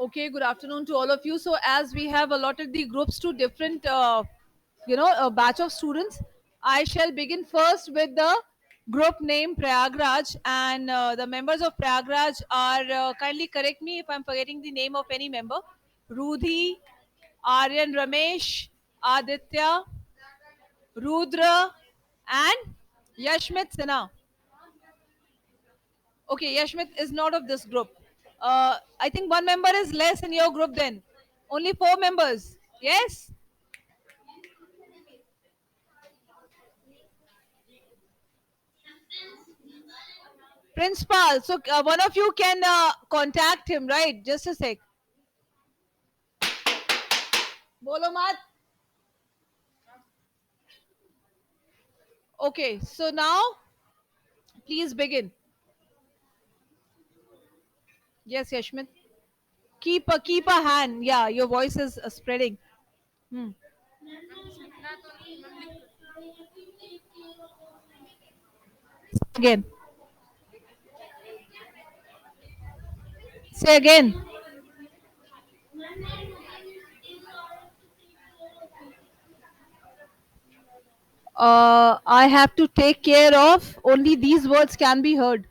Okay, good afternoon to all of you. So, as we have allotted the groups to different, a batch of students, I shall begin first with the group name Prayagraj, and the members of Prayagraj are kindly correct me if I'm forgetting the name of any member. Rudhi, Aryan Ramesh, Aditya, Rudra, and Yashmit Sinha. Okay, Yashmit is not of this group. I think one member is less in your group then. Only four members. Yes? Principal. So one of you can contact him, right? Just a sec. Bolo mat. Okay, so now please begin. Yes, Yashmit. Keep a hand. Yeah, your voice is spreading. Hmm. Again. Say again. I have to take care of only these words can be heard.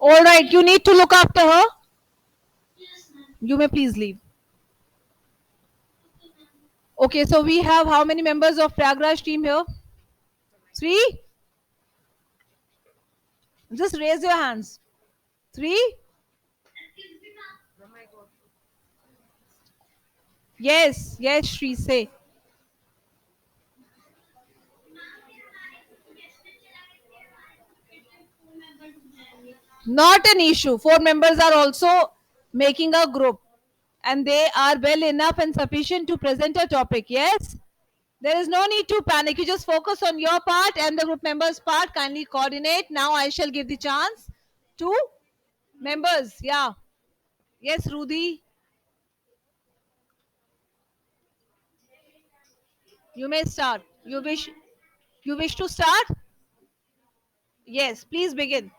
All right, you need to look after her. You may please leave. Okay, so we have how many members of Pragraj team here? Three? Just raise your hands. Three? Yes, yes, Shri, say. Not an issue. Four members are also making a group and they are well enough and sufficient to present a topic. Yes? There is no need to panic. You just focus on your part and the group members' part. Kindly coordinate. Now I shall give the chance to members. Yeah. Yes, Rudy, you may start. You wish to start? Yes, please begin.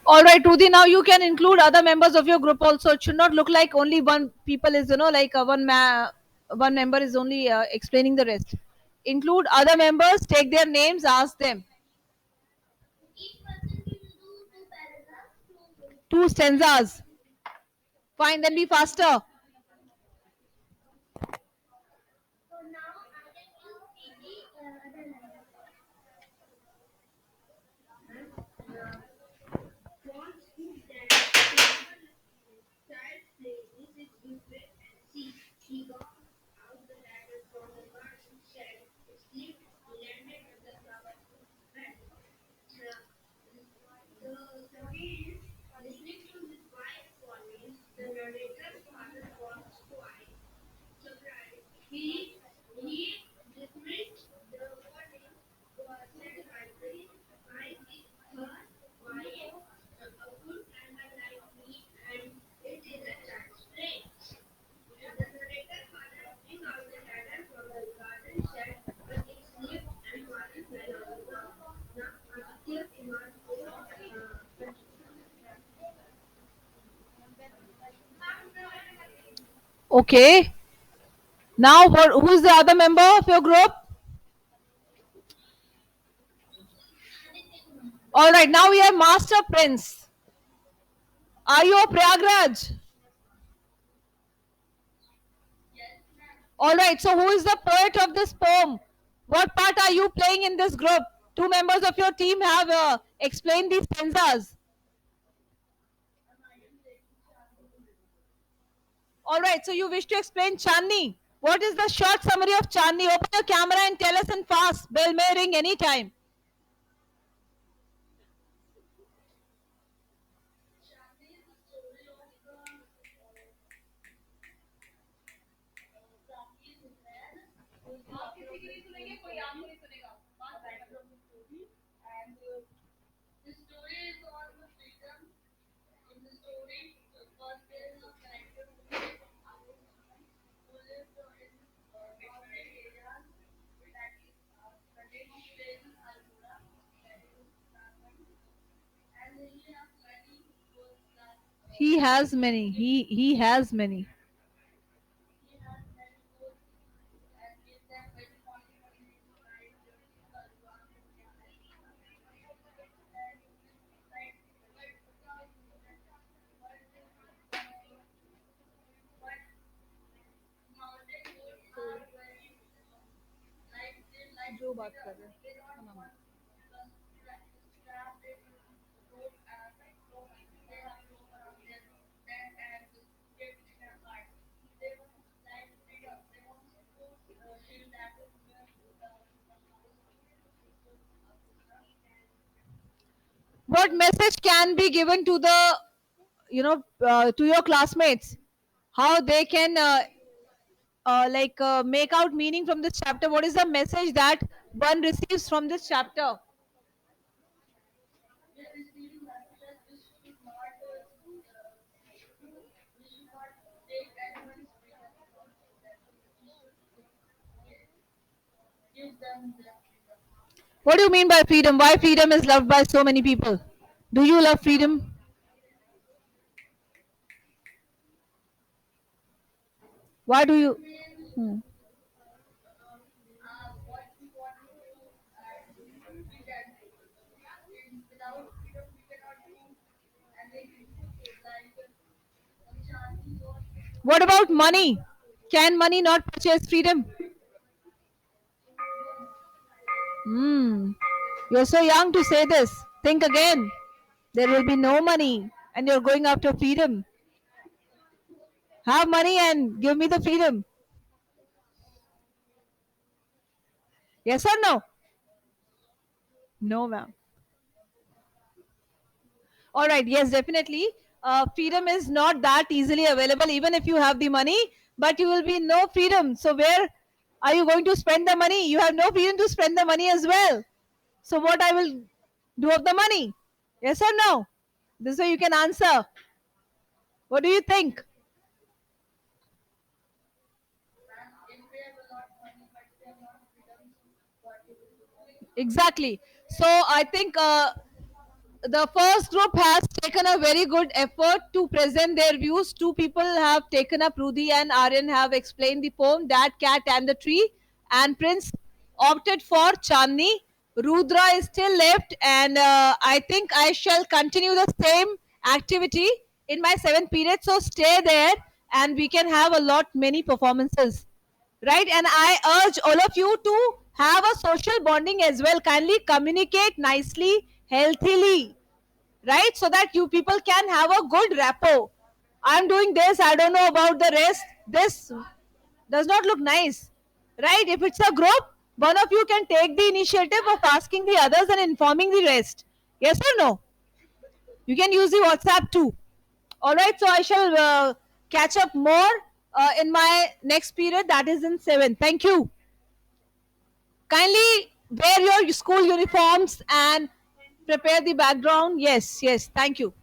All right, Rudy. Now you can include other members of your group also. It should not look like only one people is like one member is only explaining the rest. Include other members. Take their names. Ask them. Two stanzas. Fine. Then be faster. Okay. Now, who's the other member of your group? All right. Now we have Master Prince. Are you a Prayagraj? All right. So, who is the poet of this poem? What part are you playing in this group? Two members of your team have explained these stanzas. All right. So, you wish to explain Chandni. What is the short summary of Chandni? Open your camera and tell us in fast. Bell may ring anytime. He has many. He has many. जो बात कर रहे हैं what message can be given to the to your classmates, how they can make out meaning from this chapter? What is the message that one receives from this chapter? What do you mean by freedom? Why freedom is loved by so many people? Do you love freedom? Why do you? Hmm. What about money? Can money not purchase freedom? Hmm. You're so young to say this. Think again. There will be no money, and you're going after freedom. Have money and give me the freedom. Yes or no? No, ma'am. All right. Yes, definitely. Freedom is not that easily available, even if you have the money, but you will be no freedom. So, where are you going to spend the money? You have no freedom to spend the money as well. So, what I will do of the money? Yes or no? This way you can answer. What do you think? Exactly. So, I think the first group has taken a very good effort to present their views. Two people have taken up, Rudy and Aryan have explained the poem That Cat and the Tree, and Prince opted for Chandni. Rudra is still left, and I think I shall continue the same activity in my seventh period. So stay there, and we can have a lot many performances, right? And I urge all of you to have a social bonding as well. Kindly communicate nicely, healthily, right? So that you people can have a good rapport. I'm doing this, I don't know about the rest. This does not look nice, right? If it's a group, one of you can take the initiative of asking the others and informing the rest. Yes or no? You can use the WhatsApp too. All right, so I shall catch up more in my next period, that is in 7. Thank you. Kindly wear your school uniforms and prepare the background. Yes, yes. Thank you.